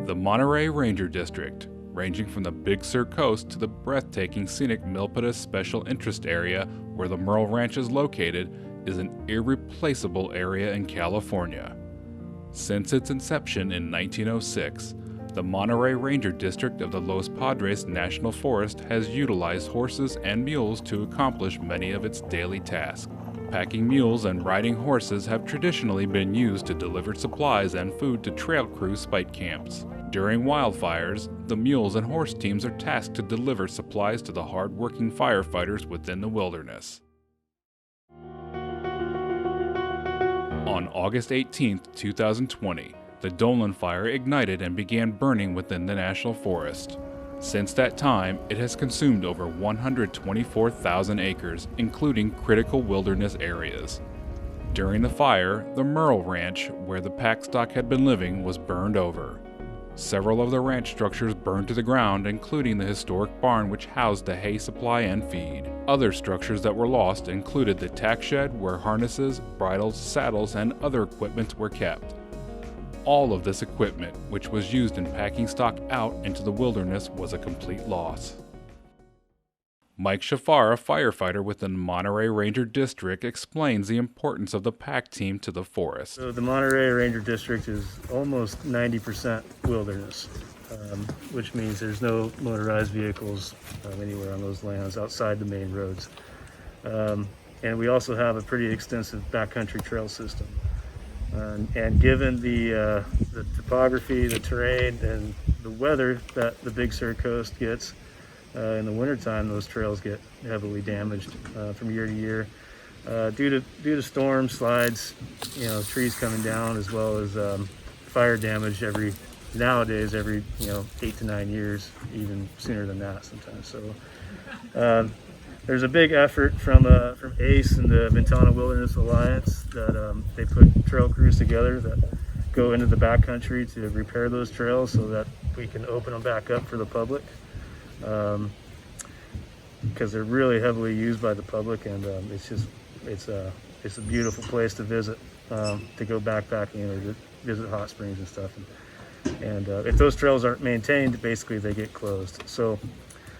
The Monterey Ranger District, ranging from the Big Sur coast to the breathtaking scenic Milpitas Special Interest Area where the Merle Ranch is located, is an irreplaceable area in California. Since its inception in 1906, the Monterey Ranger District of the Los Padres National Forest has utilized horses and mules to accomplish many of its daily tasks. Packing mules and riding horses have traditionally been used to deliver supplies and food to trail crew spite camps. During wildfires, the mules and horse teams are tasked to deliver supplies to the hard-working firefighters within the wilderness. On August 18, 2020, the Dolan Fire ignited and began burning within the National Forest. Since that time, it has consumed over 124,000 acres, including critical wilderness areas. During the fire, the Merle Ranch, where the pack stock had been living, was burned over. Several of the ranch structures burned to the ground, including the historic barn which housed the hay supply and feed. Other structures that were lost included the tack shed where harnesses, bridles, saddles, and other equipment were kept. All of this equipment, which was used in packing stock out into the wilderness, was a complete loss. Mike Shafar, a firefighter within the Monterey Ranger District, explains the importance of the pack team to the forest. So the Monterey Ranger District is almost 90% wilderness, which means there's no motorized vehicles anywhere on those lands outside the main roads. And we also have a pretty extensive backcountry trail system. And given the topography, the terrain, and the weather that the Big Sur coast gets, in the wintertime, those trails get heavily damaged from year to year due to storms, slides, trees coming down, as well as fire damage nowadays every 8 to 9 years, even sooner than that sometimes. So there's a big effort from ACE and the Ventana Wilderness Alliance that they put trail crews together that go into the backcountry to repair those trails so that we can open them back up for the public. Because they're really heavily used by the public, and it's a beautiful place to visit, to go backpacking or to visit hot springs and stuff. And if those trails aren't maintained, basically they get closed. So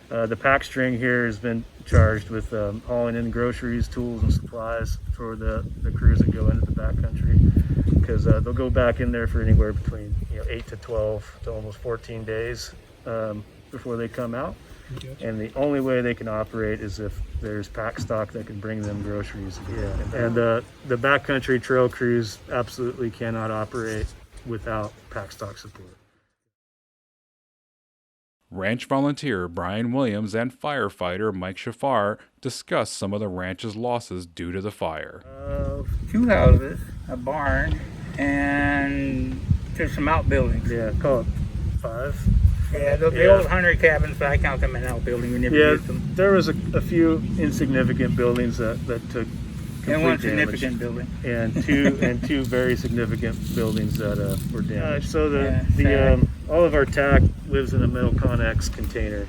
the pack string here has been charged with hauling in groceries, tools, and supplies for the crews that go into the backcountry, because they'll go back in there for anywhere between 8 to 12 to almost 14 days before they come out. And the only way they can operate is if there's pack stock that can bring them groceries. And the backcountry trail crews absolutely cannot operate without pack stock support. Ranch volunteer Brian Williams and firefighter Mike Shafar discuss some of the ranch's losses due to the fire. 2 houses, a barn, and there's some outbuildings. Yeah, call it 5. Yeah, the old hunter cabins, but I count them an outbuilding. We never used them. There was a few insignificant buildings that took and one damage. Significant building. And two very significant buildings that were damaged. So all of our tack lives in a metal Connex container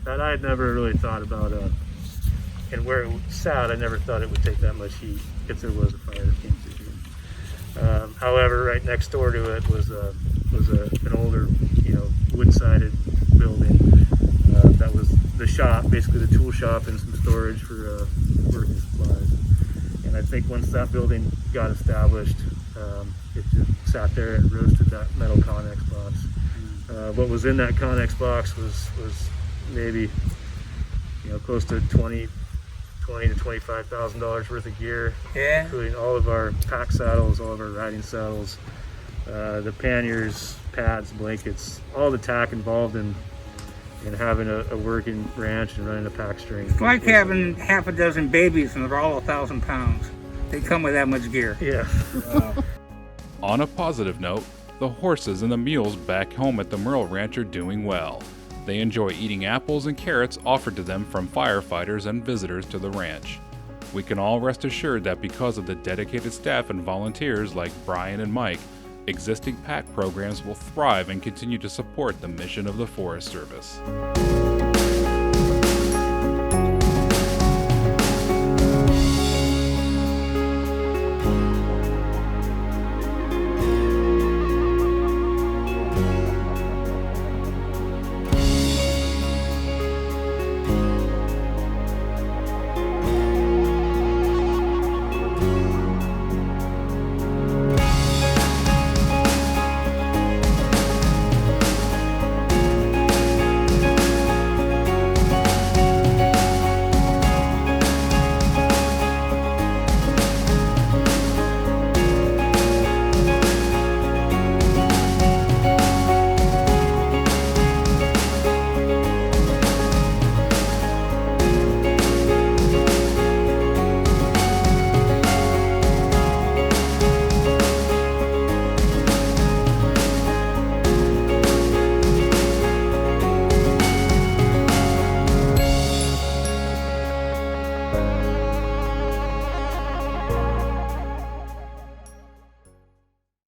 that I had never really thought about. And where it sat, I never thought it would take that much heat if there was a fire that came through here. However, right next door to it was an older, wood-sided building that was the shop, basically the tool shop, and some storage for working supplies. And I think once that building got established, it just sat there and roasted that metal Connex box. What was in that Connex box was maybe close to $20,000 to $25,000 worth of gear, including all of our pack saddles, all of our riding saddles, the panniers, pads, blankets, all the tack involved in having a working ranch and running a pack string. It's like having half a dozen babies and they're all 1,000 pounds. They come with that much gear. Yeah. On a positive note, the horses and the mules back home at the Merle Ranch are doing well. They enjoy eating apples and carrots offered to them from firefighters and visitors to the ranch. We can all rest assured that because of the dedicated staff and volunteers like Brian and Mike, existing pack programs will thrive and continue to support the mission of the Forest Service.